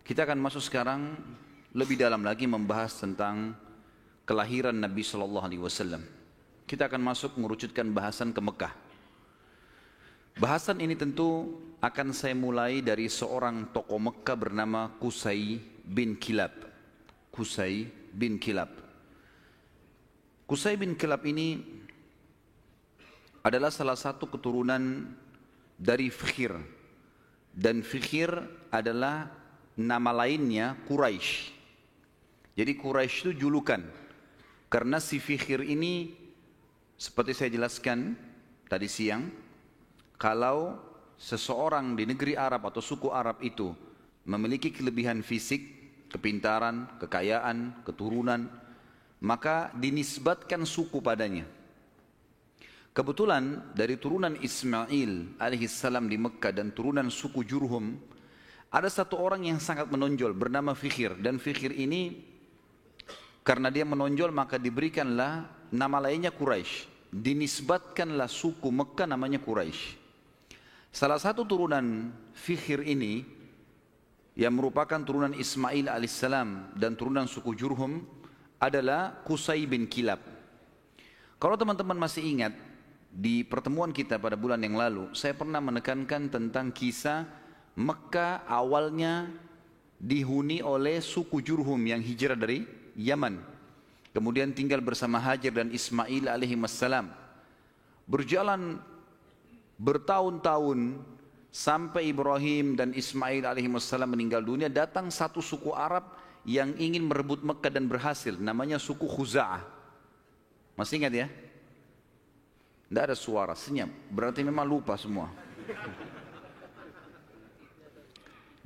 Kita akan masuk sekarang lebih dalam lagi membahas tentang kelahiran Nabi Shallallahu Alaihi Wasallam. Kita akan masuk mengerucutkan bahasan ke Mekah. Bahasan ini tentu akan saya mulai dari seorang tokoh Mekah bernama Qusay bin Kilab. Qusay bin Kilab. Qusay bin Kilab ini adalah salah satu keturunan dari Fikhir. Dan Fikhir adalah nama lainnya Quraisy. Jadi Quraisy itu julukan. Karena si Fikhir ini seperti saya jelaskan tadi siang, kalau seseorang di negeri Arab atau suku Arab itu memiliki kelebihan fisik, kepintaran, kekayaan, keturunan, maka dinisbatkan suku padanya. Kebetulan dari turunan Ismail alaihissalam di Mekah dan turunan suku Jurhum, ada satu orang yang sangat menonjol bernama Fikhir. Dan Fikhir ini karena dia menonjol maka diberikanlah nama lainnya Quraisy. Dinisbatkanlah suku Mekah namanya Quraisy. Salah satu turunan Fikhir ini yang merupakan turunan Ismail alaihissalam dan turunan suku Jurhum adalah Qusay bin Kilab. Kalau teman-teman masih ingat, di pertemuan kita pada bulan yang lalu, saya pernah menekankan tentang kisah Mekah awalnya dihuni oleh suku Jurhum yang hijrah dari Yaman. Kemudian tinggal bersama Hajar dan Ismail alaihissalam. Berjalan bertahun-tahun sampai Ibrahim dan Ismail alaihissalam meninggal dunia, datang satu suku Arab yang ingin merebut Mekah dan berhasil, namanya suku Khuza'ah. Masih ingat ya? Tidak ada suara, senyap. Berarti memang lupa semua.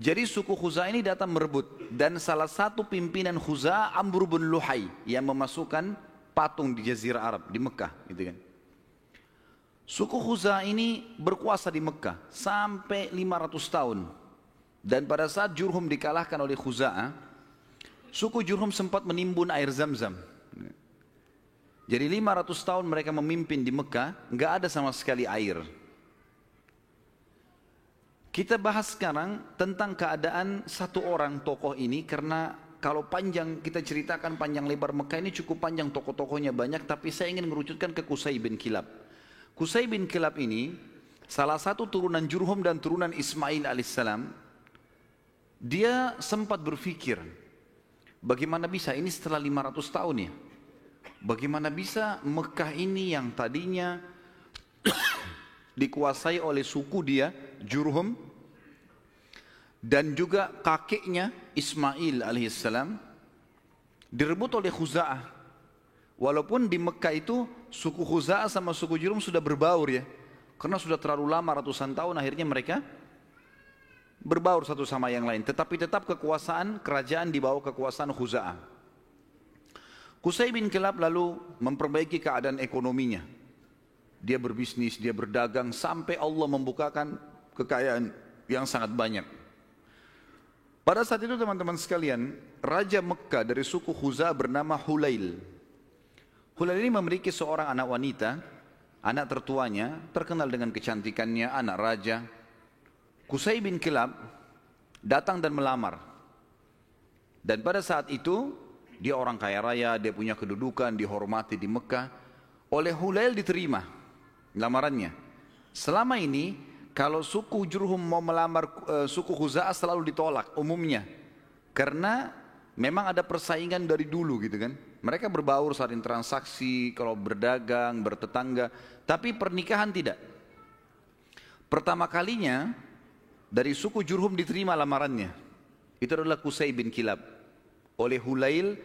Jadi suku Khuza'ah ini datang merebut. Dan salah satu pimpinan Khuza'ah Amr bin Luhai yang memasukkan patung di Jazirah Arab, di Mekah. Gitu kan. Suku Khuza'ah ini berkuasa di Mekah sampai 500 tahun. Dan pada saat Jurhum dikalahkan oleh Khuza'ah, suku Jurhum sempat menimbun air Zam-Zam. Jadi 500 tahun mereka memimpin di Mekah, nggak ada sama sekali air. Kita bahas sekarang tentang keadaan satu orang tokoh ini, karena kalau panjang kita ceritakan panjang lebar Mekah ini cukup panjang, tokoh-tokohnya banyak, tapi saya ingin merucutkan ke Qusay bin Kilab. Qusay bin Kilab ini salah satu turunan Jurhum dan turunan Ismail alaihissalam. Dia sempat berpikir, bagaimana bisa ini setelah 500 tahun ya? Bagaimana bisa Mekah ini yang tadinya dikuasai oleh suku dia, Jurhum, dan juga kakeknya Ismail alaihissalam, direbut oleh Khuza'ah. Walaupun di Mekah itu suku Khuza'ah sama suku Jurhum sudah berbaur ya, karena sudah terlalu lama ratusan tahun, akhirnya mereka berbaur satu sama yang lain. Tetapi tetap kekuasaan kerajaan di bawah kekuasaan Khuza'ah. Qusay bin Kilab lalu memperbaiki keadaan ekonominya. Dia berbisnis, dia berdagang sampai Allah membukakan kekayaan yang sangat banyak. Pada saat itu teman-teman sekalian, Raja Mekah dari suku Khuza'ah bernama Hulail. Hulail ini memiliki seorang anak wanita, anak tertuanya, terkenal dengan kecantikannya, anak raja. Qusay bin Kilab datang dan melamar. Dan pada saat itu, dia orang kaya raya, dia punya kedudukan, dihormati di Mekah. Oleh Hulail diterima lamarannya. Selama ini kalau suku Jurhum mau melamar suku Khuza'ah selalu ditolak umumnya. Karena memang ada persaingan dari dulu gitu kan. Mereka berbaur saling transaksi, kalau berdagang, bertetangga. Tapi pernikahan tidak. Pertama kalinya dari suku Jurhum diterima lamarannya. Itu adalah Qusay bin Kilab. Oleh Hulail,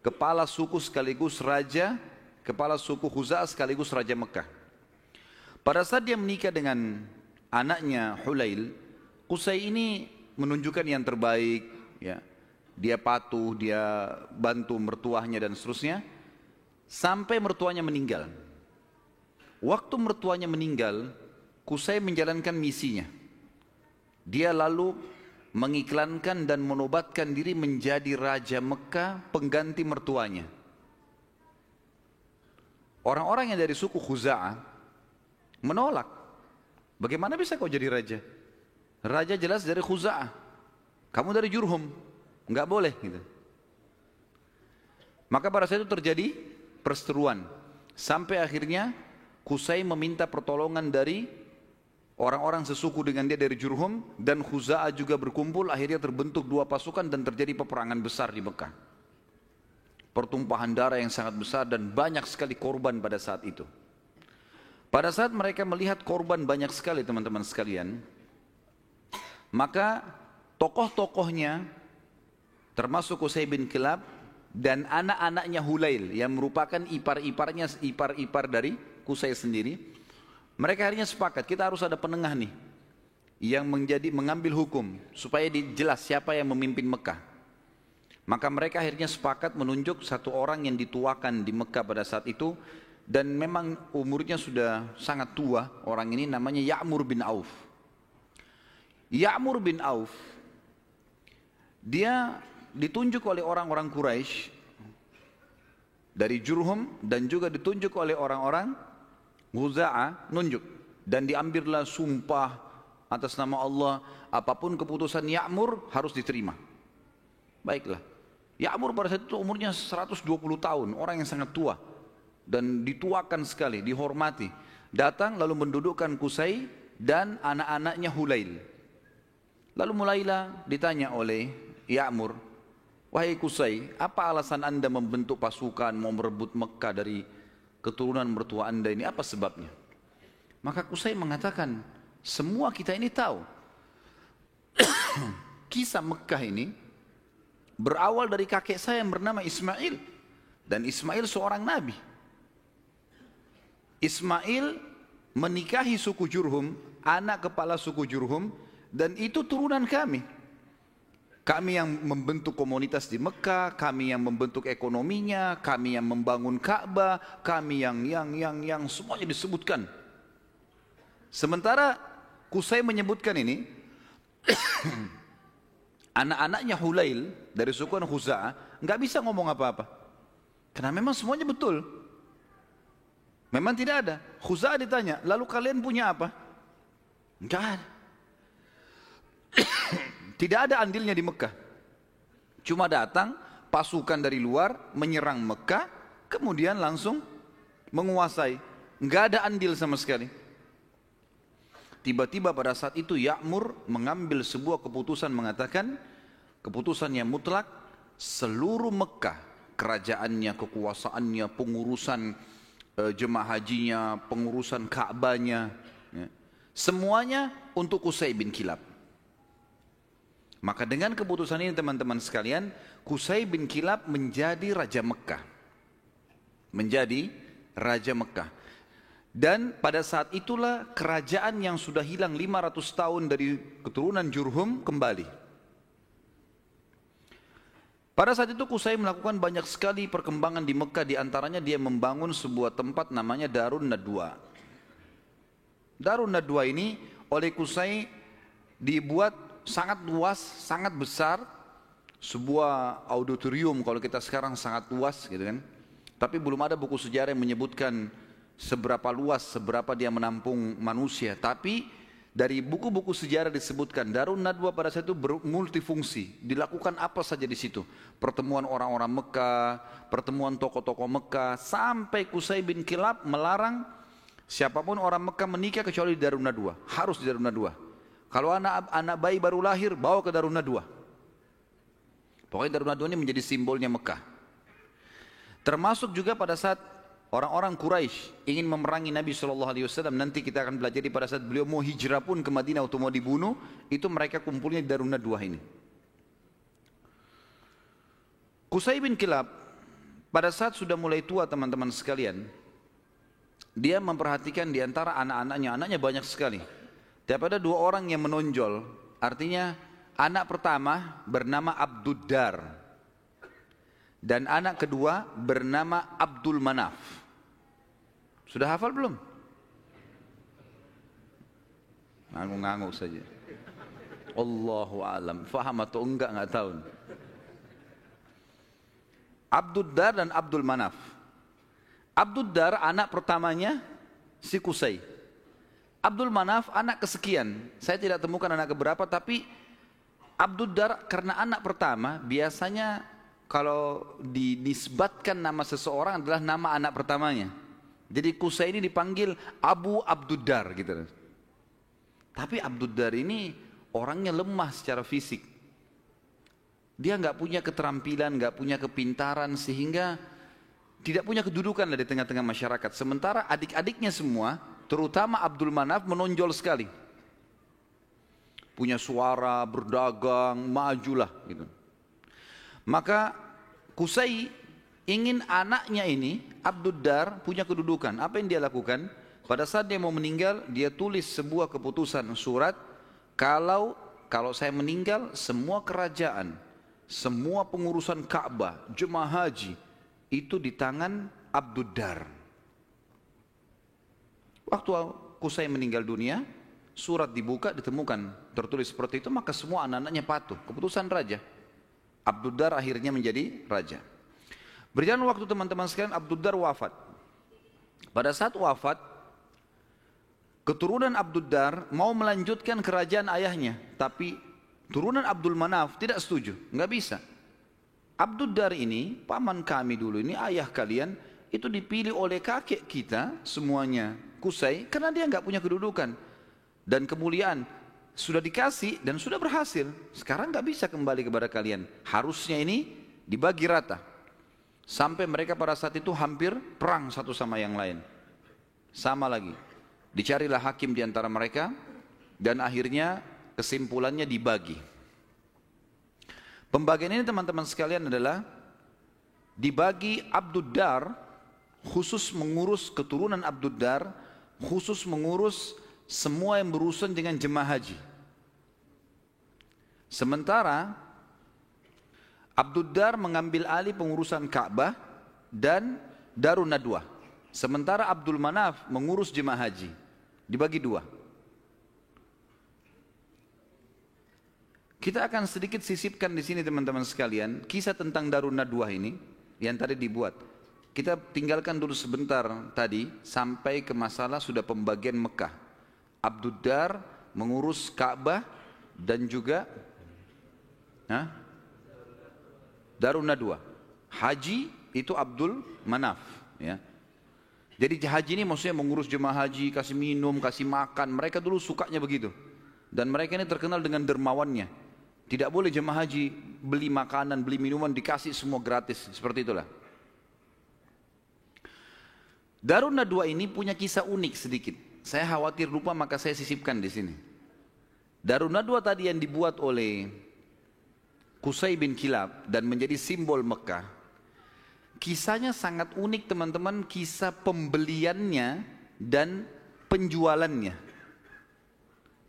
kepala suku sekaligus raja, kepala suku Khuza'ah sekaligus raja Mekah. Pada saat dia menikah dengan anaknya Hulail, Qusay ini menunjukkan yang terbaik, ya. Dia patuh, dia bantu mertuanya dan seterusnya, sampai mertuanya meninggal. Waktu mertuanya meninggal, Qusay menjalankan misinya. Dia lalu mengiklankan dan menobatkan diri menjadi raja Mekah pengganti mertuanya. Orang-orang yang dari suku Khuza'ah menolak. Bagaimana bisa kau jadi raja? Raja jelas dari Khuza'ah. Kamu dari Jurhum, nggak boleh gitu. Maka pada saat itu terjadi perseteruan. Sampai akhirnya Qusay meminta pertolongan dari orang-orang sesuku dengan dia dari Jurhum, dan Khuza'ah juga berkumpul. Akhirnya terbentuk dua pasukan dan terjadi peperangan besar di Mekah. Pertumpahan darah yang sangat besar dan banyak sekali korban pada saat itu. Pada saat mereka melihat korban banyak sekali teman-teman sekalian, maka tokoh-tokohnya termasuk Qusay bin Kilab dan anak-anaknya Hulail yang merupakan ipar-ipar dari Qusay sendiri, mereka akhirnya sepakat, kita harus ada penengah nih yang mengambil hukum supaya jelas siapa yang memimpin Mekah. Maka mereka akhirnya sepakat menunjuk satu orang yang dituakan di Mekah pada saat itu, dan memang umurnya sudah sangat tua. Orang ini namanya Ya'mur bin Auf. Ya'mur bin Auf, dia ditunjuk oleh orang-orang Quraisy dari Jurhum dan juga ditunjuk oleh orang-orang Khuza'ah, nunjuk, dan diambillah sumpah atas nama Allah, apapun keputusan Ya'mur harus diterima. Baiklah, Ya'mur pada saat itu umurnya 120 tahun, orang yang sangat tua dan dituakan sekali, dihormati. Datang lalu mendudukkan Qusay dan anak-anaknya Hulail. Lalu mulailah ditanya oleh Ya'mur, wahai Qusay, apa alasan anda membentuk pasukan mau merebut Mekah dari keturunan mertua anda ini, apa sebabnya? Maka Qusay mengatakan, semua kita ini tahu kisah Mekah ini berawal dari kakek saya yang bernama Ismail, dan Ismail seorang nabi. Ismail menikahi suku Jurhum, anak kepala suku Jurhum, dan itu turunan kami. Kami yang membentuk komunitas di Mekah, kami yang membentuk ekonominya, kami yang membangun Ka'bah, kami yang semuanya disebutkan. Sementara Qusay menyebutkan ini, anak-anaknya Hulail dari suku Khuza'ah nggak bisa ngomong apa-apa, karena memang semuanya betul. Memang tidak ada. Khuza'ah ditanya, lalu kalian punya apa? Nggak ada. Tidak ada andilnya di Mekah. Cuma datang pasukan dari luar menyerang Mekah, kemudian langsung menguasai. Nggak ada andil sama sekali. Tiba-tiba pada saat itu Ya'mur mengambil sebuah keputusan, mengatakan keputusan yang mutlak, seluruh Mekah, kerajaannya, kekuasaannya, pengurusan jemaah hajinya, pengurusan Ka'bahnya, ya, semuanya untuk Qusay bin Kilab. Maka dengan keputusan ini teman-teman sekalian, Qusay bin Kilab menjadi Raja Mekah. Menjadi Raja Mekah. Dan pada saat itulah kerajaan yang sudah hilang 500 tahun dari keturunan Jurhum kembali. Pada saat itu Qusay melakukan banyak sekali perkembangan di Mekah, di antaranya dia membangun sebuah tempat namanya Darun Nadwa. Darun Nadwa ini oleh Qusay dibuat sangat luas, sangat besar, sebuah auditorium kalau kita sekarang sangat luas gitu kan. Tapi belum ada buku sejarah yang menyebutkan seberapa luas, seberapa dia menampung manusia. Tapi dari buku-buku sejarah disebutkan Darun Nadwa pada saat itu multifungsi, dilakukan apa saja di situ. Pertemuan orang-orang Mekah, pertemuan tokoh-tokoh Mekah, sampai Qusay bin Kilab melarang siapapun orang Mekah menikah kecuali di Darun Nadwa, harus di Darun Nadwa. Kalau anak bayi baru lahir, bawa ke Darun Nadwa. Pokoknya Darun Nadwa ini menjadi simbolnya Mekah. Termasuk juga pada saat orang-orang Quraisy ingin memerangi Nabi SAW, nanti kita akan belajar pada saat beliau mau hijrah pun ke Madinah atau mau dibunuh, itu mereka kumpulnya di Darun Nadwa ini. Qusay bin Kilab pada saat sudah mulai tua teman-teman sekalian, dia memperhatikan di antara anak-anaknya, anaknya banyak sekali. Tapi ada dua orang yang menonjol, artinya anak pertama bernama Abduddar dan anak kedua bernama Abdul Manaf. Sudah hafal belum? Ngangguk-ngangguk saja. Allahu a'lam, faham atau enggak tahu. Abduddar dan Abdul Manaf. Abduddar anak pertamanya si Qusay. Abdul Manaf anak kesekian. Saya tidak temukan anak keberapa, tapi Abduddar karena anak pertama, biasanya kalau dinisbatkan nama seseorang adalah nama anak pertamanya. Jadi Qusay ini dipanggil Abu Abduddar gitu. Tapi Abduddar ini orangnya lemah secara fisik. Dia nggak punya keterampilan, nggak punya kepintaran, sehingga tidak punya kedudukan di tengah-tengah masyarakat. Sementara adik-adiknya semua, terutama Abdul Manaf, menonjol sekali. Punya suara, berdagang, majulah gitu. Maka Qusay ingin anaknya ini, Abduddar, punya kedudukan. Apa yang dia lakukan? Pada saat dia mau meninggal, dia tulis sebuah keputusan surat, kalau saya meninggal, semua kerajaan, semua pengurusan Ka'bah, jemaah haji, itu di tangan Abduddar. Waktu Qusay meninggal dunia, surat dibuka, ditemukan tertulis seperti itu, maka semua anak-anaknya patuh. Keputusan raja. Abduddar akhirnya menjadi raja. Berjalan waktu teman-teman sekalian, Abduddar wafat. Pada saat wafat, keturunan Abduddar mau melanjutkan kerajaan ayahnya, tapi turunan Abdul Manaf tidak setuju, nggak bisa. Abduddar ini, paman kami dulu ini, ayah kalian, itu dipilih oleh kakek kita semuanya, Qusay, karena dia nggak punya kedudukan dan kemuliaan. Sudah dikasih dan sudah berhasil. Sekarang nggak bisa kembali kepada kalian. Harusnya ini dibagi rata. Sampai mereka pada saat itu hampir perang satu sama yang lain. Sama lagi. Dicarilah hakim di antara mereka dan akhirnya kesimpulannya dibagi. Pembagian ini teman-teman sekalian adalah dibagi Abduddar khusus mengurus keturunan Abduddar, khusus mengurus semua yang berurusan dengan jemaah haji. Sementara Abduddar mengambil alih pengurusan Ka'bah dan Darun Nadwah. Sementara Abdul Manaf mengurus jemaah haji. Dibagi dua. Kita akan sedikit sisipkan di sini teman-teman sekalian kisah tentang Darun Nadwah ini yang tadi dibuat. Kita tinggalkan dulu sebentar tadi sampai ke masalah sudah pembagian Mekah. Abduddar mengurus Ka'bah dan juga Darun Nadwah. Haji itu Abdul Manaf, ya. Jadi haji ini maksudnya mengurus jemaah haji, kasih minum, kasih makan. Mereka dulu sukanya begitu. Dan mereka ini terkenal dengan dermawannya. Tidak boleh jemaah haji beli makanan, beli minuman, dikasih semua gratis. Seperti itulah. Darun Nadwah ini punya kisah unik sedikit. Saya khawatir lupa, maka saya sisipkan di sini. Darun Nadwah tadi yang dibuat oleh Qusay bin Kilab dan menjadi simbol Mekah. Kisahnya sangat unik teman-teman, kisah pembeliannya dan penjualannya.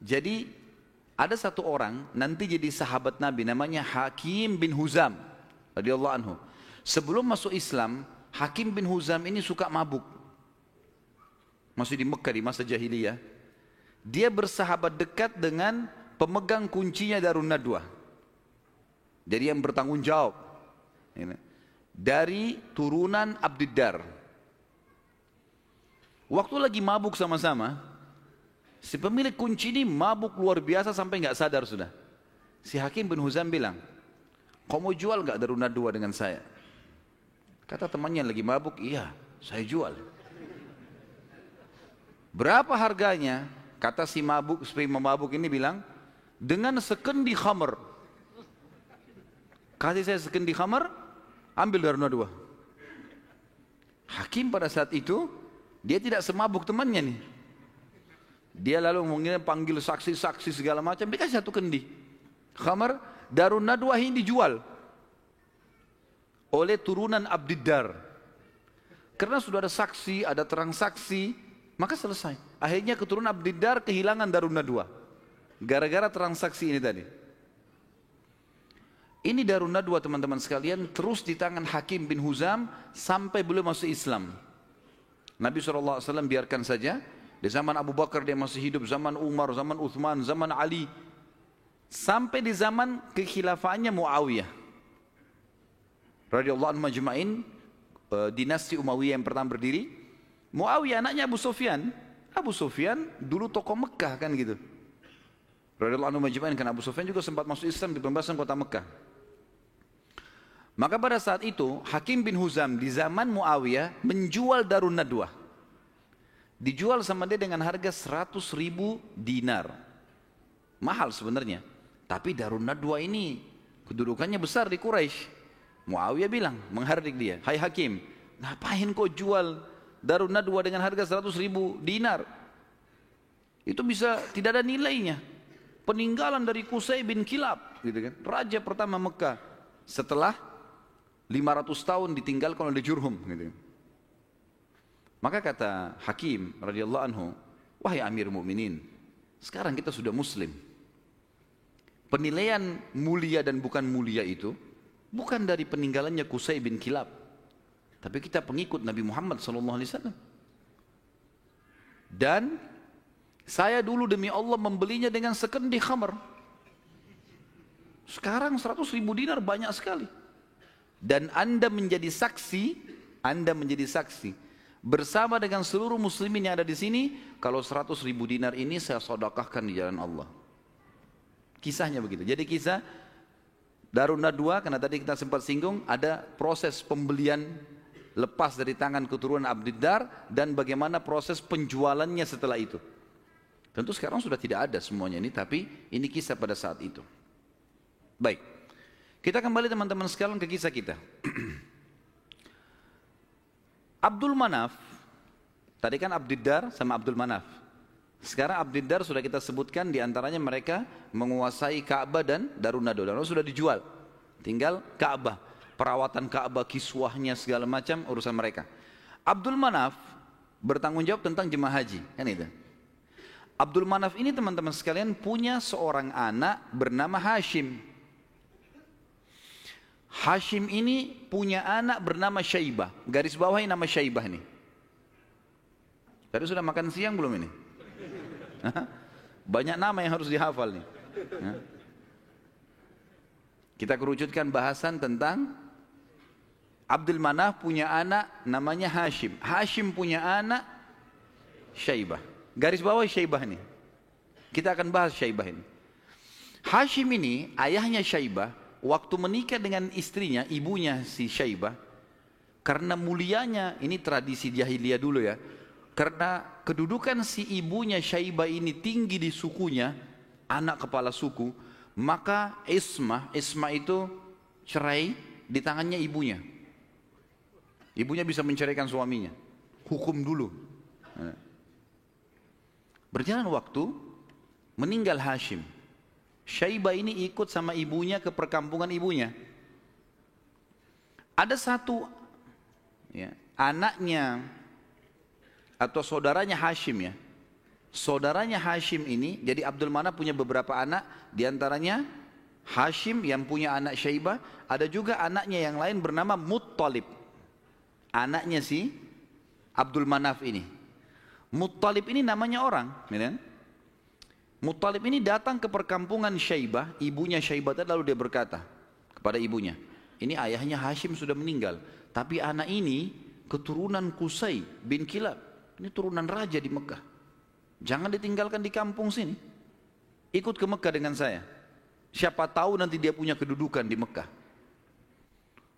Jadi ada satu orang nanti jadi sahabat Nabi namanya Hakim bin Huzam radhiyallahu anhu. Sebelum masuk Islam, Hakim bin Huzam ini suka mabuk. Masih di Mekah di masa jahiliyah. Dia bersahabat dekat dengan pemegang kuncinya Darun Nadwah. Jadi yang bertanggung jawab. Dari turunan Abduddar. Waktu lagi mabuk sama-sama, si pemilik kunci ini mabuk luar biasa sampai nggak sadar sudah. Si Hakim bin Huzam bilang, kau mau jual nggak Darun Nadwah dengan saya? Kata temannya lagi mabuk, iya saya jual. Berapa harganya? Kata si mabuk ini bilang, dengan sekendi khamr. Kasih saya sekendi khamr, ambil Darun Nadwah. Hakim pada saat itu, dia tidak semabuk temannya nih. Dia lalu mungkin panggil saksi-saksi segala macam, dikasih satu kendi khamr. Darun Nadwah ini dijual oleh turunan Abduddar. Karena sudah ada saksi, ada transaksi, maka selesai. Akhirnya keturunan Abduddar kehilangan Darun Nadwah gara-gara transaksi ini tadi. Ini Darun Nadwah teman-teman sekalian terus di tangan Hakim bin Huzam sampai beliau masuk Islam. Nabi SAW biarkan saja. Di zaman Abu Bakar dia masih hidup, zaman Umar, zaman Uthman, zaman Ali. Sampai di zaman kekhilafahannya Muawiyah radhiyallahu anhu majma'in, dinasti Umayyah yang pertama berdiri. Muawiyah anaknya Abu Sufyan. Abu Sufyan dulu tokoh Mekah kan gitu. radhiyallahu anhu majma'in, karena Abu Sufyan juga sempat masuk Islam di pembebasan kota Mekah. Maka pada saat itu Hakim bin Huzam di zaman Muawiyah menjual Darun Nadwah. Dijual sama dia dengan harga 100.000 dinar. Mahal sebenarnya. Tapi Darun Nadwah ini kedudukannya besar di Quraisy. Muawiyah bilang, menghardik dia, "Hai Hakim, ngapain kau jual Darun Nadwah dengan harga 100.000 dinar? Itu bisa tidak ada nilainya. Peninggalan dari Qusay bin Kilab, gitu kan, raja pertama Mekah setelah 500 tahun ditinggalkan oleh Jurhum, gitu. Maka kata Hakim radhiyallahu anhu, "Wahai Amir Mukminin, sekarang kita sudah muslim. Penilaian mulia dan bukan mulia itu bukan dari peninggalannya Qusay bin Kilab, tapi kita pengikut Nabi Muhammad SAW. Dan saya dulu demi Allah membelinya dengan sekendi khamar. Sekarang 100.000 dinar banyak sekali. Dan Anda menjadi saksi bersama dengan seluruh muslimin yang ada di sini, kalau 100.000 dinar ini saya sedekahkan di jalan Allah." Kisahnya begitu. Jadi kisah Darun Nadwah, karena tadi kita sempat singgung, ada proses pembelian lepas dari tangan keturunan Abdiddar dan bagaimana proses penjualannya setelah itu. Tentu sekarang sudah tidak ada semuanya ini, tapi ini kisah pada saat itu. Baik. Kita kembali teman-teman sekalian ke kisah kita. Abdul Manaf, tadi kan Abdiddar sama Abdul Manaf. Sekarang Abdiddar sudah kita sebutkan, diantaranya mereka menguasai Ka'bah dan Darun Nadwah. Dan sudah dijual, tinggal Ka'bah, perawatan Ka'bah, kiswahnya segala macam urusan mereka. Abdul Manaf bertanggung jawab tentang jemaah haji, kan itu. Abdul Manaf ini teman-teman sekalian punya seorang anak bernama Hashim. Hashim ini punya anak bernama Syaibah. Garis bawahi nama Syaibah ini. Tadi sudah makan siang belum ini? Banyak nama yang harus dihafal nih. Kita kerucutkan bahasan tentang Abdul Manaf punya anak namanya Hashim. Hashim punya anak Syaibah. Garis bawahi Syaibah ini. Kita akan bahas Syaibah ini. Hashim ini ayahnya Syaibah. Waktu menikah dengan istrinya, ibunya si Syaibah, karena mulianya, ini tradisi jahiliyah dulu ya, karena kedudukan si ibunya Syaibah ini tinggi di sukunya, anak kepala suku, maka ismah itu cerai di tangannya ibunya. Ibunya bisa menceraikan suaminya, hukum dulu. Berjalan waktu, meninggal Hashim. Syaibah ini ikut sama ibunya ke perkampungan ibunya. Ada satu anaknya atau saudaranya Hashim ya. Saudaranya Hashim ini, jadi Abdul Manaf punya beberapa anak, diantaranya Hashim yang punya anak Syaibah, ada juga anaknya yang lain bernama Muttalib. Anaknya si Abdul Manaf ini. Muttalib ini namanya orang, ya. Muttalib ini datang ke perkampungan Syaibah, ibunya Syaibah tadi, lalu dia berkata kepada ibunya, "Ini ayahnya Hashim sudah meninggal, tapi anak ini keturunan Qusay bin Kilab, ini turunan raja di Mekah. Jangan ditinggalkan di kampung sini. Ikut ke Mekah dengan saya. Siapa tahu nanti dia punya kedudukan di Mekah."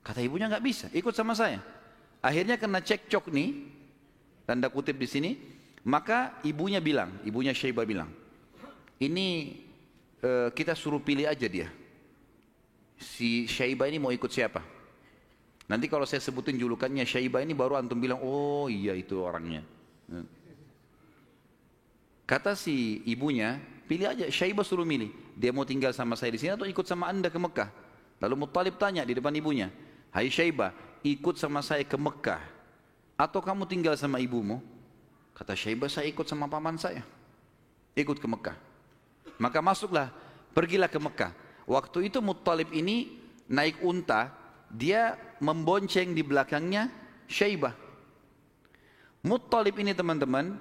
Kata ibunya, "Nggak bisa, ikut sama saya." Akhirnya kena cekcok nih, tanda kutip di sini, maka ibunya Syaibah bilang, "Ini kita suruh pilih aja dia. Si Syaibah ini mau ikut siapa? Nanti kalau saya sebutin julukannya Syaibah ini baru antum bilang, oh iya itu orangnya." Kata si ibunya, "Pilih aja, Syaibah suruh milih. Dia mau tinggal sama saya di sini atau ikut sama anda ke Mekah?" Lalu Muttalib tanya di depan ibunya, "Hai Syaibah, ikut sama saya ke Mekah atau kamu tinggal sama ibumu?" Kata Syaibah, "Saya ikut sama paman saya. Ikut ke Mekah." Maka pergilah ke Mekah. Waktu itu Muttalib ini naik unta, dia membonceng di belakangnya Syaibah. Muttalib ini teman-teman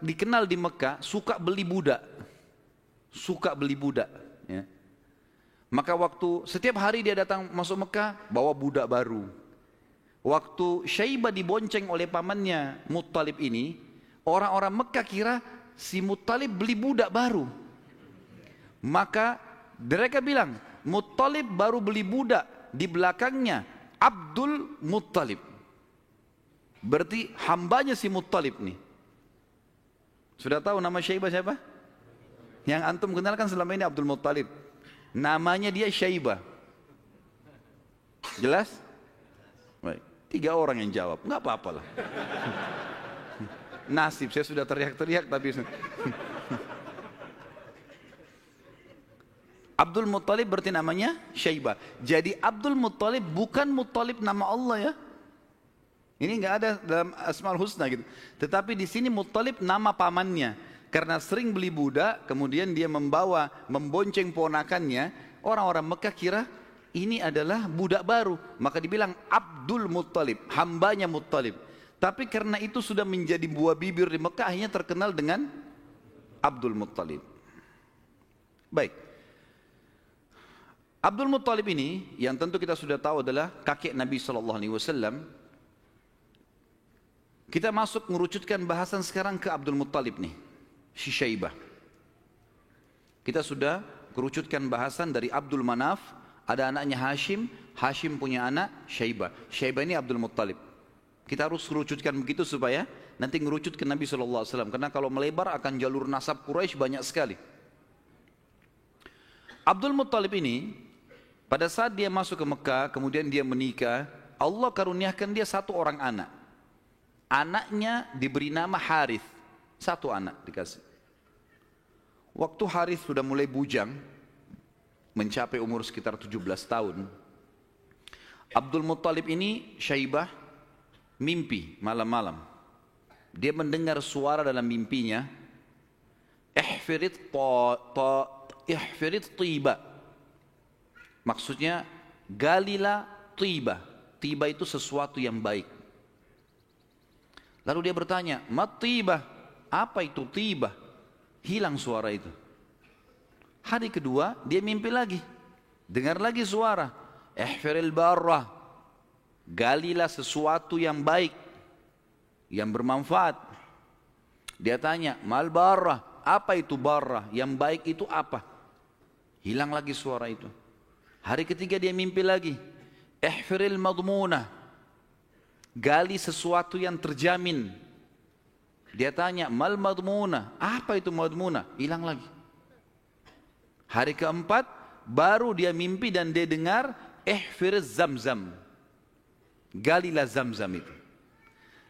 dikenal di Mekah suka beli budak. Ya. Maka setiap hari dia datang masuk Mekah bawa budak baru. Waktu Syaibah dibonceng oleh pamannya Muttalib ini, orang-orang Mekah kira si Muttalib beli budak baru. Maka mereka bilang, Muttalib baru beli budak, di belakangnya Abdul Muttalib. Berarti hambanya si Muttalib nih. Sudah tahu nama Syaibah siapa? Yang antum kenalkan selama ini Abdul Muttalib. Namanya dia Syaibah. Jelas? Baik. 3 orang yang jawab, nggak apa-apa lah. Nasib, saya sudah teriak-teriak tapi Abdul Muttalib berarti namanya Syaibah. Jadi Abdul Muttalib bukan Muttalib nama Allah ya. Ini nggak ada dalam Asmaul Husna gitu. Tetapi di sini Muttalib nama pamannya. Karena sering beli budak, kemudian dia membonceng ponakannya. Orang-orang Mekah kira ini adalah budak baru. Maka dibilang Abdul Muttalib, hambanya Muttalib. Tapi karena itu sudah menjadi buah bibir di Mekah, akhirnya terkenal dengan Abdul Muttalib. Baik. Abdul Muttalib ini yang tentu kita sudah tahu adalah kakek Nabi SAW. Kita masuk mengerucutkan bahasan sekarang ke Abdul Muttalib nih, si Syaibah. Kita sudah kerucutkan bahasan dari Abdul Manaf, ada anaknya Hashim, Hashim punya anak Syaibah. Syaibah ini Abdul Muttalib. Kita harus kerucutkan begitu supaya nanti ngerucut ke Nabi SAW. Karena kalau melebar akan jalur nasab Quraisy banyak sekali. Abdul Muttalib ini pada saat dia masuk ke Mekah, kemudian dia menikah, Allah karuniakan dia 1 orang anak. Anaknya diberi nama Harith, 1 anak dikasih. Waktu Harith sudah mulai bujang, mencapai umur sekitar 17 tahun. Abdul Muttalib ini, Syaibah, mimpi malam-malam. Dia mendengar suara dalam mimpinya, ihfirit tiba. Maksudnya galilah tiba. Tiba itu sesuatu yang baik. Lalu dia bertanya, mat tiba? Apa itu tiba? Hilang suara itu. Hari kedua dia mimpi lagi. Dengar lagi suara, ihfiril barrah. Galilah sesuatu yang baik, yang bermanfaat. Dia tanya, mal barrah? Apa itu barrah? Yang baik itu apa? Hilang lagi suara itu. Hari ketiga dia mimpi lagi. Ihfiril madmunah. Gali sesuatu yang terjamin. Dia tanya, mal madmunah? Apa itu madmunah? Hilang lagi. Hari keempat baru dia mimpi dan dia dengar ihfiriz zamzam. Galilah zamzam itu.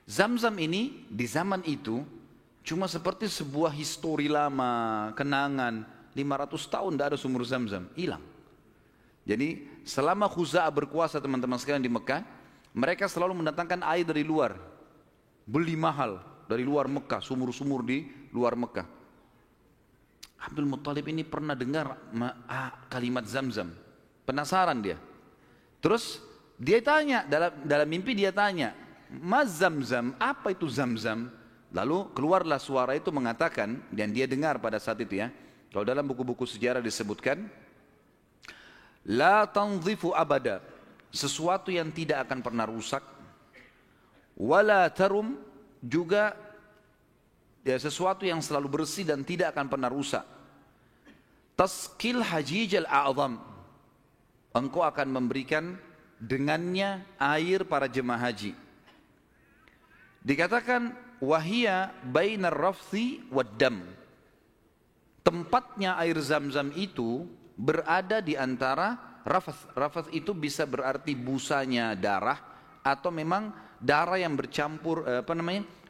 Zamzam ini di zaman itu cuma seperti sebuah histori lama, kenangan. 500 tahun tidak ada sumur zamzam, hilang. Jadi selama Khuza'ah berkuasa teman-teman sekalian di Mekah, mereka selalu mendatangkan air dari luar, beli mahal dari luar Mekah, sumur-sumur di luar Mekah. Abdul Muttalib ini pernah dengar kalimat Zamzam, penasaran dia. Terus dia tanya, dalam mimpi dia tanya, Mas Zamzam, apa itu Zamzam? Lalu keluarlah suara itu mengatakan, dan dia dengar pada saat itu ya, kalau dalam buku-buku sejarah disebutkan, la tanzifu abada, sesuatu yang tidak akan pernah rusak. Wala tarum, juga ya, sesuatu yang selalu bersih dan tidak akan pernah rusak. Taskil hajijal a'zam, engkau akan memberikan dengannya air para jemaah haji. Dikatakan wahia bainar rafthi wad dam, tempatnya air Zamzam itu berada di antara rafath. Rafath itu bisa berarti busanya darah atau memang darah yang bercampur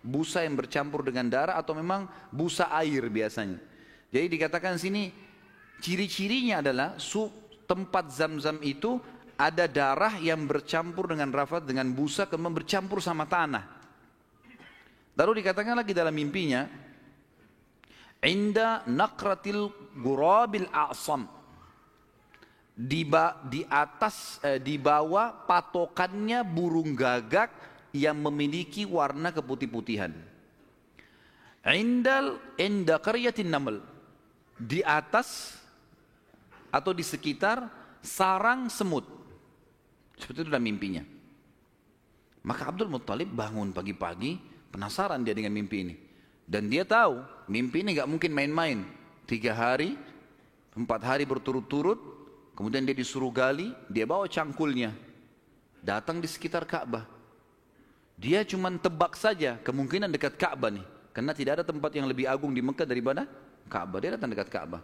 busa yang bercampur dengan darah atau memang busa air biasanya. Jadi dikatakan sini ciri-cirinya adalah tempat Zamzam itu ada darah yang bercampur dengan rafath, dengan busa, kemudian bercampur sama tanah. Lalu dikatakan lagi dalam mimpinya, inda naqratil gurabil a'sam, di bawah patokannya burung gagak yang memiliki warna keputih-putihan. Inda qaryatin naml, di atas atau di sekitar sarang semut. Seperti itu dalam mimpinya. Maka Abdul Muttalib bangun pagi-pagi, penasaran dia dengan mimpi ini. Dan dia tahu mimpi ini gak mungkin main-main. 3 hari 4 hari berturut-turut, kemudian dia disuruh gali, dia bawa cangkulnya, datang di sekitar Ka'bah. Dia cuma tebak saja kemungkinan dekat Ka'bah nih, karena tidak ada tempat yang lebih agung di Mekah daripada Ka'bah. Dia datang dekat Ka'bah.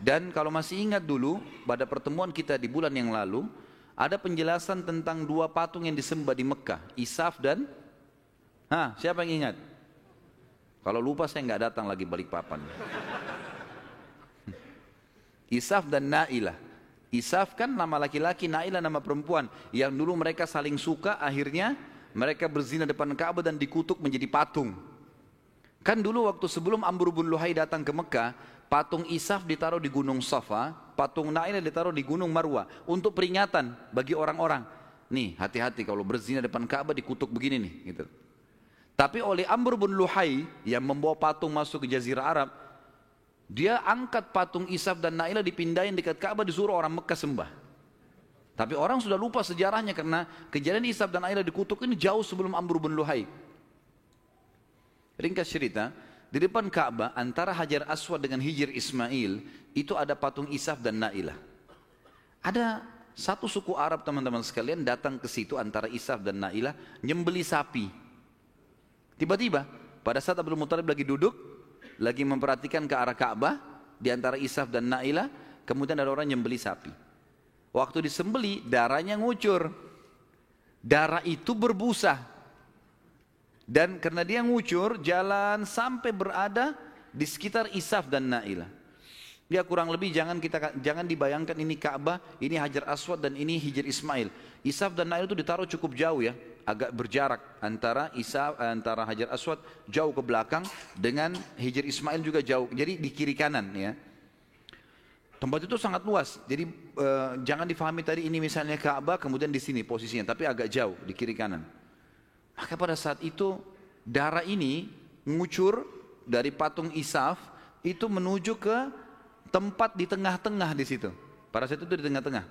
Dan kalau masih ingat dulu, pada pertemuan kita di bulan yang lalu, ada penjelasan tentang 2 patung yang disembah di Mekah, Isaf dan siapa yang ingat? Kalau lupa saya nggak datang lagi Balikpapan. Isaf dan Na'ilah. Isaf kan nama laki-laki, Na'ilah nama perempuan. Yang dulu mereka saling suka, akhirnya mereka berzina depan Ka'bah dan dikutuk menjadi patung. Kan dulu waktu sebelum Amr bin Luhai datang ke Mekah, patung Isaf ditaruh di Gunung Safa, patung Na'ilah ditaruh di Gunung Marwah. Untuk peringatan bagi orang-orang. Nih, hati-hati kalau berzina depan Ka'bah dikutuk begini nih. Gitu. Tapi oleh Amr bin Luhai yang membawa patung masuk ke Jazirah Arab, dia angkat patung Isaf dan Na'ilah dipindahin dekat Ka'bah, disuruh orang Mekah sembah. Tapi orang sudah lupa sejarahnya karena kejadian Isaf dan Na'ilah dikutuk ini jauh sebelum Amr bin Luhai. Ringkas cerita, di depan Ka'bah antara Hajar Aswad dengan Hijr Ismail itu ada patung Isaf dan Na'ilah. Ada satu suku Arab teman-teman sekalian datang ke situ antara Isaf dan Na'ilah nyembeli sapi. Tiba-tiba pada saat Abdul Muttalib lagi duduk, lagi memperhatikan ke arah Ka'bah di antara Isaf dan Na'ilah, kemudian ada orang nyembeli sapi. Waktu disembeli darahnya ngucur. Darah itu berbusa. Dan karena dia ngucur, jalan sampai berada di sekitar Isaf dan Na'ilah. Dia kurang lebih jangan dibayangkan ini Ka'bah, ini Hajar Aswad dan ini Hijr Ismail. Isaf dan Na'ilah itu ditaruh cukup jauh ya, agak berjarak antara Hajar Aswad jauh ke belakang dengan Hijr Ismail juga jauh. Jadi di kiri kanan ya. Tempat itu sangat luas. Jadi jangan difahami tadi ini misalnya Ka'bah kemudian di sini posisinya, tapi agak jauh di kiri kanan. Maka pada saat itu darah ini mengucur dari patung Isaf itu menuju ke tempat di tengah-tengah di situ. Pada saat itu di tengah-tengah.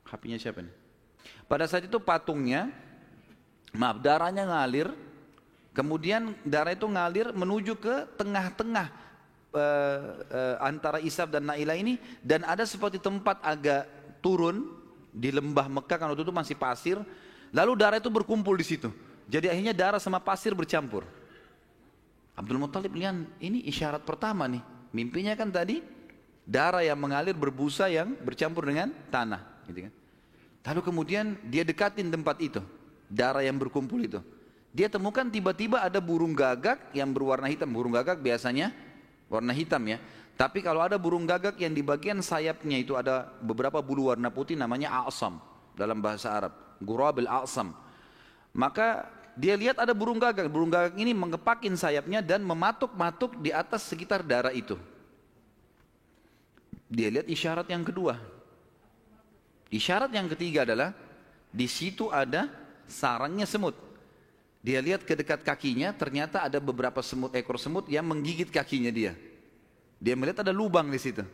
HP-nya siapa nih? Pada saat itu patungnya, darahnya ngalir, kemudian darah itu ngalir menuju ke tengah-tengah antara Isaf dan Na'ilah ini, dan ada seperti tempat agak turun di lembah Mekah kan waktu itu masih pasir, lalu darah itu berkumpul di situ. Jadi akhirnya darah sama pasir bercampur. Abdul Muttalib lihat ini isyarat pertama nih. Mimpinya kan tadi darah yang mengalir berbusa yang bercampur dengan tanah, gitu kan. Lalu kemudian dia dekatin tempat itu, darah yang berkumpul itu. Dia temukan tiba-tiba ada burung gagak yang berwarna hitam. Burung gagak biasanya warna hitam ya. Tapi kalau ada burung gagak yang di bagian sayapnya itu ada beberapa bulu warna putih, namanya a'sam dalam bahasa Arab. Ghurabil a'sam. Maka dia lihat ada burung gagak. Burung gagak ini mengepakin sayapnya dan mematuk-matuk di atas sekitar darah itu. Dia lihat isyarat yang kedua. Isyarat yang ketiga adalah di situ ada sarangnya semut. Dia lihat ke dekat kakinya, ternyata ada beberapa ekor semut yang menggigit kakinya dia. Dia melihat ada lubang di situ.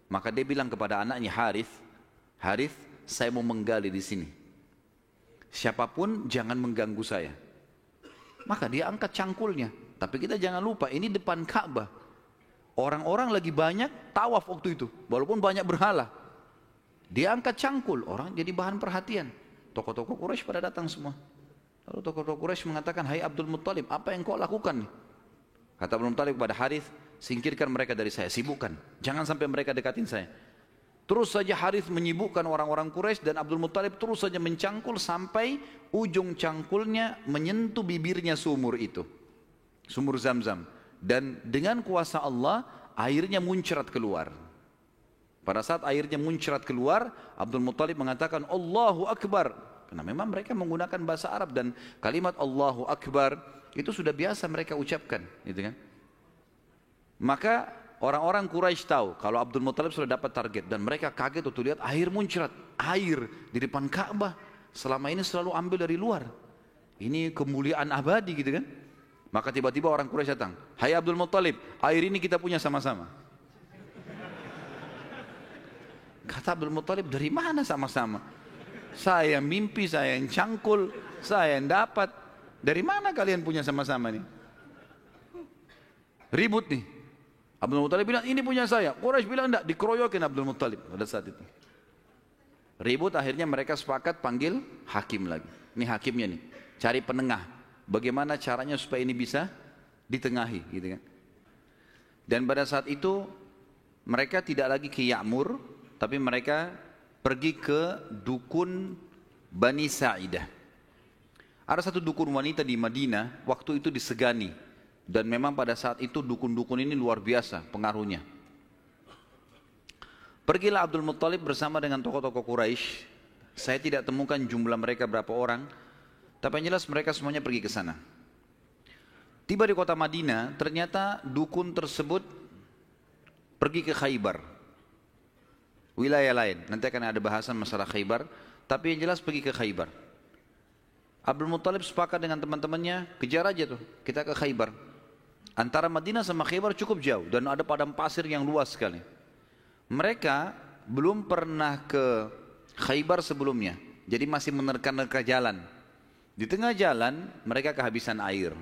Maka dia bilang kepada anaknya Harith, saya mau menggali di sini. Siapapun jangan mengganggu saya. Maka dia angkat cangkulnya. Tapi kita jangan lupa ini depan Ka'bah. Orang-orang lagi banyak tawaf waktu itu, walaupun banyak berhala. Dia angkat cangkul, orang jadi bahan perhatian. Tokoh-tokoh Quraisy pada datang semua. Lalu tokoh-tokoh Quraisy mengatakan, hai Abdul Muttalib, apa yang kau lakukan nih? Kata Abdul Muttalib kepada Harith, singkirkan mereka dari saya, sibukkan. Jangan sampai mereka dekatin saya. Terus saja Harith menyibukkan orang-orang Quraisy dan Abdul Muttalib terus saja mencangkul sampai ujung cangkulnya menyentuh bibirnya sumur itu. Sumur Zamzam. Dan dengan kuasa Allah, airnya muncrat keluar. Pada saat airnya muncrat keluar, Abdul Muttalib mengatakan Allahu Akbar. Karena memang mereka menggunakan bahasa Arab dan kalimat Allahu Akbar itu sudah biasa mereka ucapkan, gitu kan? Maka orang-orang Quraisy tahu kalau Abdul Muttalib sudah dapat target dan mereka kaget waktu lihat air muncrat, air di depan Ka'bah. Selama ini selalu ambil dari luar. Ini kemuliaan abadi, gitu kan? Maka tiba-tiba orang Quraisy datang, hai Abdul Muttalib, air ini kita punya sama-sama. Kata Abdul Muttalib, dari mana sama-sama? Saya mimpi, saya yang cangkul, saya yang dapat. Dari mana kalian punya sama-sama nih? Ribut nih. Abdul Muttalib bilang ini punya saya. Quraisy bilang enggak, dikeroyokin Abdul Muttalib pada saat itu. Ribut, akhirnya mereka sepakat panggil hakim lagi. Ini hakimnya nih, cari penengah. Bagaimana caranya supaya ini bisa ditengahi gitu kan. Dan pada saat itu mereka tidak lagi ke Ya'mur, tapi mereka pergi ke dukun Bani Sa'idah. Ada satu dukun wanita di Madinah, waktu itu disegani. Dan memang pada saat itu dukun-dukun ini luar biasa pengaruhnya. Pergilah Abdul Muttalib bersama dengan tokoh-tokoh Quraisy. Saya tidak temukan jumlah mereka berapa orang, tapi yang jelas mereka semuanya pergi ke sana. Tiba di kota Madinah, ternyata dukun tersebut pergi ke Khaybar, wilayah lain. Nanti akan ada bahasan masalah Khaybar, tapi yang jelas pergi ke Khaybar. Abdul Muttalib sepakat dengan teman-temannya, kejar aja tuh, kita ke Khaybar. Antara Madinah sama Khaybar cukup jauh dan ada padang pasir yang luas sekali. Mereka belum pernah ke Khaybar sebelumnya, jadi masih menerka-nerka jalan. Di tengah jalan mereka kehabisan air.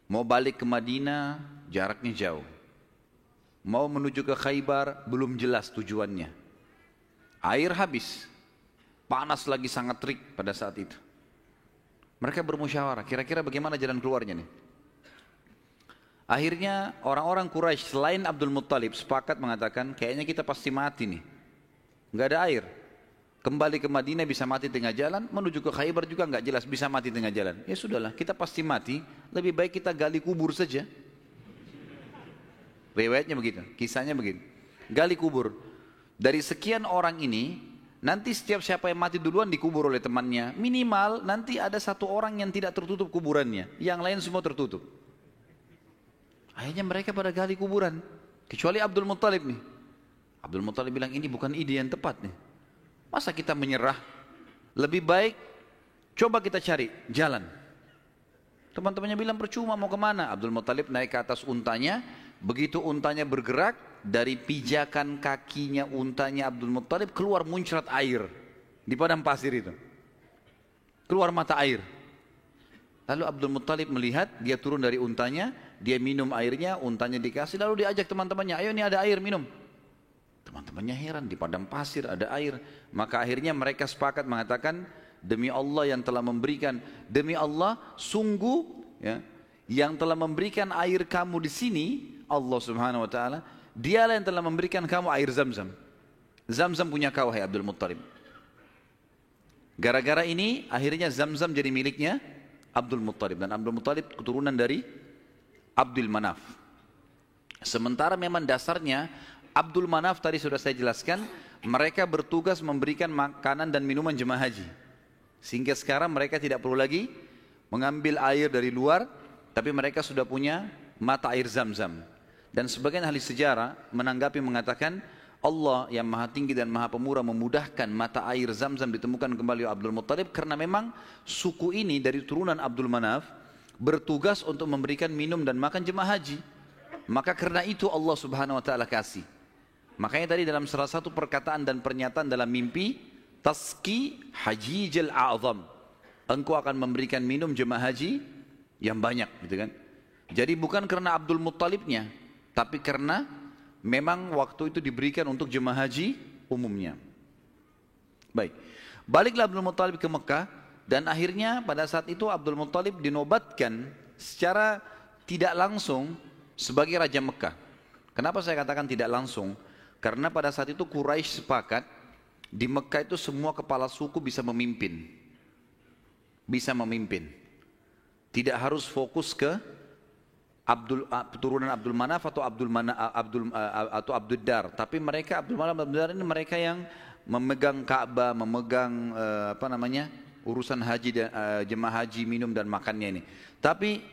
Mau balik ke Madinah jaraknya jauh. Mau menuju ke Khaybar belum jelas tujuannya. Air habis. Panas lagi sangat terik pada saat itu. Mereka bermusyawarah, kira-kira bagaimana jalan keluarnya nih. Akhirnya orang-orang Quraisy selain Abdul Muttalib sepakat mengatakan kayaknya kita pasti mati nih. Nggak ada air. Kembali ke Madinah bisa mati tengah jalan, menuju ke Khaybar juga nggak jelas bisa mati tengah jalan. Ya sudahlah, kita pasti mati, lebih baik kita gali kubur saja. Riwayatnya begitu, kisahnya begitu. Gali kubur. Dari sekian orang ini, nanti setiap siapa yang mati duluan dikubur oleh temannya. Minimal nanti ada satu orang yang tidak tertutup kuburannya, yang lain semua tertutup. Akhirnya mereka pada gali kuburan, kecuali Abdul Muttalib nih. Abdul Muttalib bilang ini bukan ide yang tepat nih. Masa kita menyerah? Lebih baik coba kita cari jalan. Teman-temannya bilang percuma, mau kemana? Abdul Muttalib naik ke atas untanya. Begitu untanya bergerak, dari pijakan kakinya untanya Abdul Muttalib keluar muncrat air di padang pasir itu. Keluar mata air. Lalu Abdul Muttalib melihat, dia turun dari untanya, dia minum airnya, untanya dikasih, lalu diajak teman-temannya, ayo ini ada air, minum. Teman-temannya heran, di padang pasir ada air. Maka akhirnya mereka sepakat mengatakan, demi Allah yang telah memberikan, demi Allah sungguh ya, yang telah memberikan air kamu di sini, Allah Subhanahu wa taala, dialah yang telah memberikan kamu air Zam-Zam. Zam-Zam punya kau, hai Abdul Muttalib. Gara-gara ini akhirnya Zam-Zam jadi miliknya Abdul Muttalib, dan Abdul Muttalib keturunan dari Abdul Manaf. Sementara memang dasarnya Abdul Manaf tadi sudah saya jelaskan, mereka bertugas memberikan makanan dan minuman jemaah haji. Sehingga sekarang mereka tidak perlu lagi mengambil air dari luar, tapi mereka sudah punya mata air Zam-Zam. Dan sebagian ahli sejarah menanggapi mengatakan, Allah yang maha tinggi dan maha pemurah memudahkan mata air Zam-Zam ditemukan kembali oleh Abdul Muttalib, karena memang suku ini dari turunan Abdul Manaf bertugas untuk memberikan minum dan makan jemaah haji. Maka karena itu Allah Subhanahu wa taala kasih. Makanya tadi dalam salah satu perkataan dan pernyataan dalam mimpi, Taski Hajijil A'zam, engkau akan memberikan minum jemaah haji yang banyak, gitu kan. Jadi bukan karena Abdul Muttalibnya, tapi karena memang waktu itu diberikan untuk jemaah haji umumnya. Baik, baliklah Abdul Muttalib ke Mekah, dan akhirnya pada saat itu Abdul Muttalib dinobatkan secara tidak langsung sebagai Raja Mekah. Kenapa saya katakan tidak langsung? Karena pada saat itu Quraisy sepakat di Mekah itu semua kepala suku bisa memimpin. Bisa memimpin. Tidak harus fokus ke turunan Abdul Manaf atau Abdul Dar, tapi mereka Abdul Manaf Abdul Dar ini mereka yang memegang Ka'bah, memegang urusan haji dan jemaah haji, minum dan makannya ini. Tapi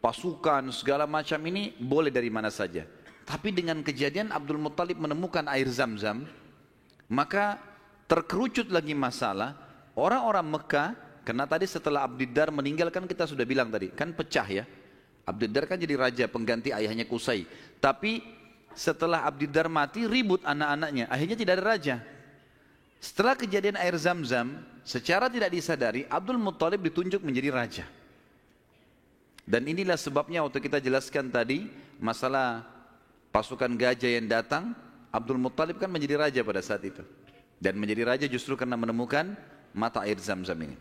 pasukan segala macam ini boleh dari mana saja. Tapi dengan kejadian Abdul Muttalib menemukan air Zam-Zam, maka terkerucut lagi masalah orang-orang Mekah. Karena tadi setelah Abdul Dar meninggal, kan kita sudah bilang tadi, kan pecah ya. Abdul Dar kan jadi raja pengganti ayahnya Qusay. Tapi setelah Abdul Dar mati, ribut anak-anaknya, akhirnya tidak ada raja. Setelah kejadian air Zam-Zam, secara tidak disadari Abdul Muttalib ditunjuk menjadi raja. Dan inilah sebabnya waktu kita jelaskan tadi masalah pasukan gajah yang datang, Abdul Muttalib kan menjadi raja pada saat itu. Dan menjadi raja justru karena menemukan mata air Zam-Zam ini.